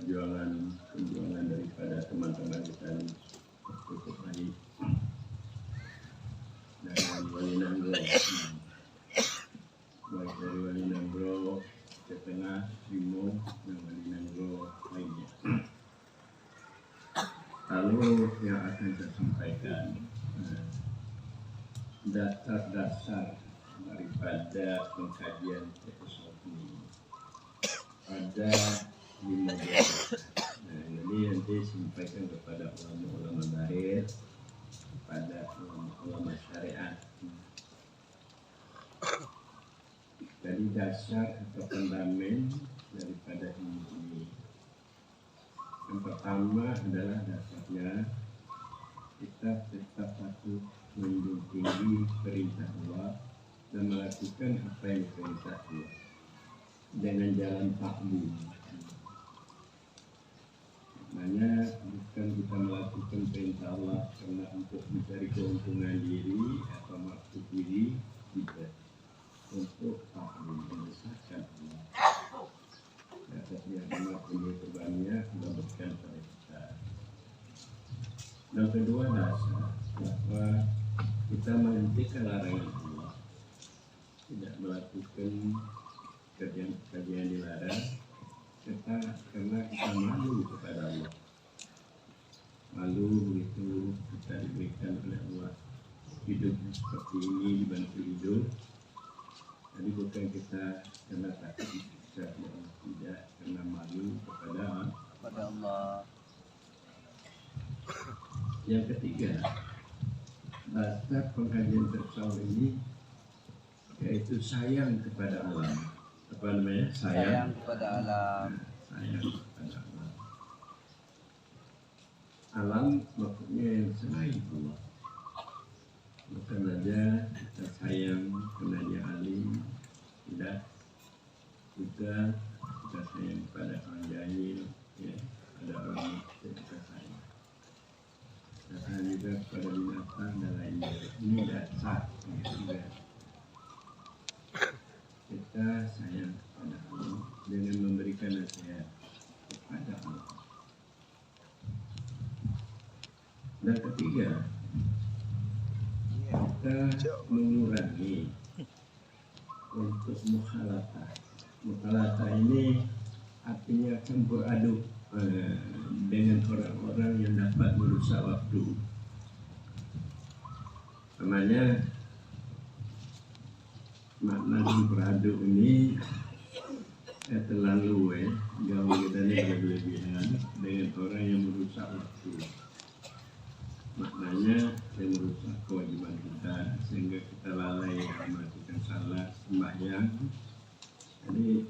perjuangan daripada teman-teman kita cukup baik dari Wali Nanggro, baik dari Wali Nanggro Setengah, Bimo, dan Wali Nanggro lainnya. Lalu yang akan saya sampaikan dasar-dasar daripada pengkajian filosofi ada 5 dasar. Jadi nanti sampaikan kepada ulama-ulama zahir, kepada ulama-ulama syariat. Jadi dasar atau fundament daripada ini. Yang pertama adalah dasarnya kita tetap patuh menjunjung tinggi perintah Allah dan melakukan apa yang diperintah Allah dengan jalan taklim. Maknanya bukan kita melakukan perintah Allah karena untuk mencari keuntungan diri atau maksud diri, tidak, untuk taklim membesarkan Allah. Atasnya amat punya banyak memberikan pada kita. Dan kedua dasar bahwa kita menghentikan larangan Allah, tidak melakukan kerjaan dilarang, karena kita malu kepada Allah. Malu begitu kita diberikan oleh Allah hidup seperti ini, dibantu hidup. Jadi bukan kita karena takut tidak, karena malu kepada Allah. Yang ketiga, dasar pengkajian tasawuf ini yaitu sayang kepada alam. Apa namanya? Sayang kepada alam. Sayang kepada alam. Alam maksudnya yang selain Allah. Bukan saja kita sayang karena dia alim, tidak, juga kita sayang pada orang jahil, ya, ada orang yang kita sayang. Kita sayang juga pada binatang dan lainnya. Ini dasar juga. Kita sayang kepada Allah dengan memberikan nasihat kepada Allah. Dan ketiga, kita mengurangi untuk mukhalatah. Mukhalatah ini artinya campur aduk dengan orang-orang yang dapat merusak waktu. Namanya makna campur aduk ini terlalu jauh kita ini berlebihan dengan orang yang merusak waktu. Maknanya yang merusak kewajiban kita sehingga kita lalai melakukan salat sembahyang. Jadi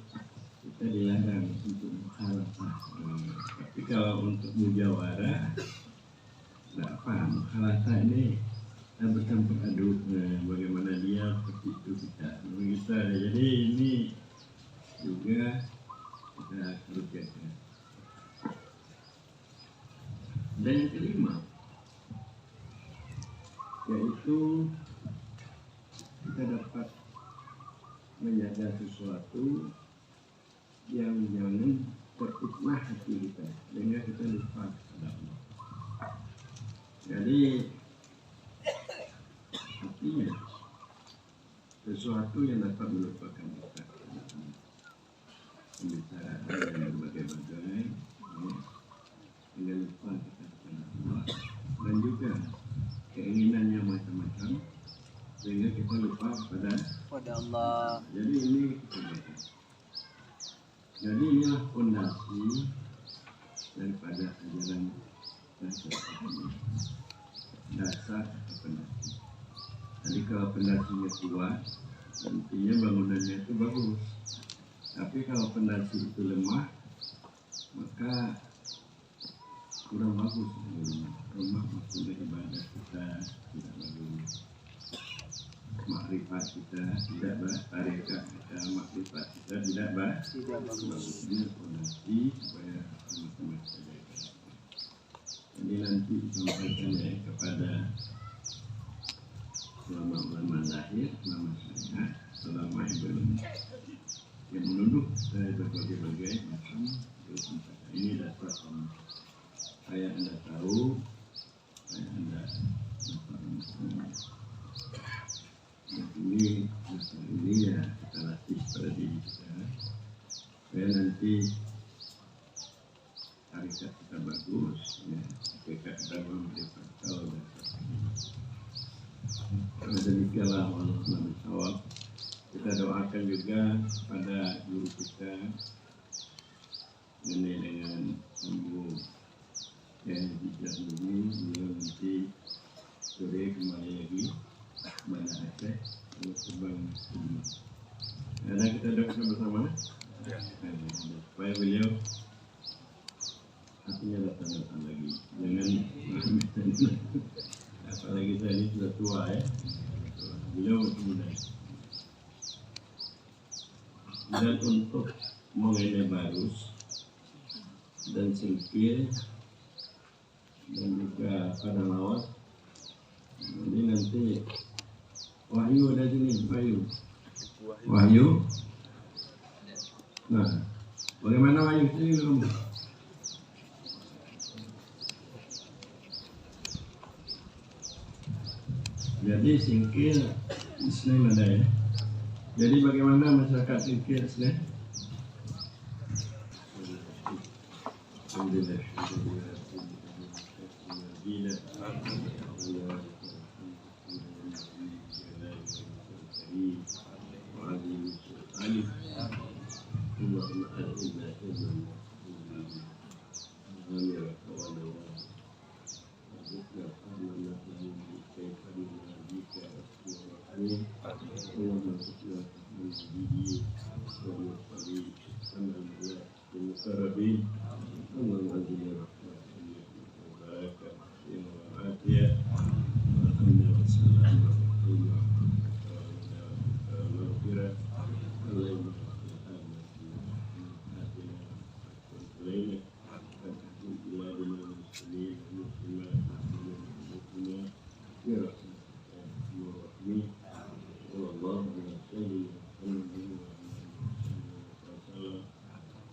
kita dilarang untuk mukhalatah. Tapi kalau untuk mujawarah, tidak apa, mukhalatah ini kita bercampur aduk bagaimana dia seperti itu kita. Jadi ini juga kita harus jaga. Dan yang kelima, yaitu kita dapat menjaga sesuatu yang jangan terfitnah hati kita sehingga kita lupa kepada Allah. Jadi artinya sesuatu yang dapat melupakan kita, pembicaraan yang berbagai-bagai, sehingga lupa kita kepada Allah, dan juga keinginan yang macam-macam sehingga kita lupa kepada Allah. Jadi ini kita baca. Jadi inilah fondasi daripada ajaran dasar atau fondasi. Jadi kalau fondasinya kuat, nantinya bangunannya itu bagus. Tapi kalau fondasi itu lemah, maka kurang bagus. Rumah maksudnya ibadah kita tidak bagus, makrifat kita tidak bagus, tarekat kita, makrifat kita tidak bagus. Ini fondasi supaya sama-sama kita jaga. Jadi nanti sampaikannya kepada ulama-ulama zahir, ulama syariat, ulama yang menuduh dari berbagai macam. Ini supaya Anda tahu, supaya Anda ini masalah ini ya kita latih pada diri kita supaya nanti hakikat kita bagus, ya, hakikat kita memberi fakta dan sebagainya. Demikianlah Allah Swt. Kita doakan juga pada guru kita mengenai dengan Ambu yang hijrah ini, beliau nanti sore kembali lagi mana Aceh untuk terbang. Ada kita doakan bersama, supaya beliau hatinya datang lagi, jangan apalagi saya ini sudah tua ya, beliau masih muda. Dan untuk mengenai barus dan singkir dan juga pada lawat, ini nanti Wahyu ada sini, Wahyu. Nah, bagaimana Wahyu sini kamu? Jadi singkir Islam ada ya. Jadi bagaimana masyarakat singkir Islam? Alhamdulillah.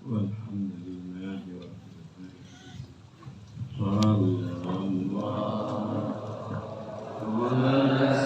Walhamdulillah.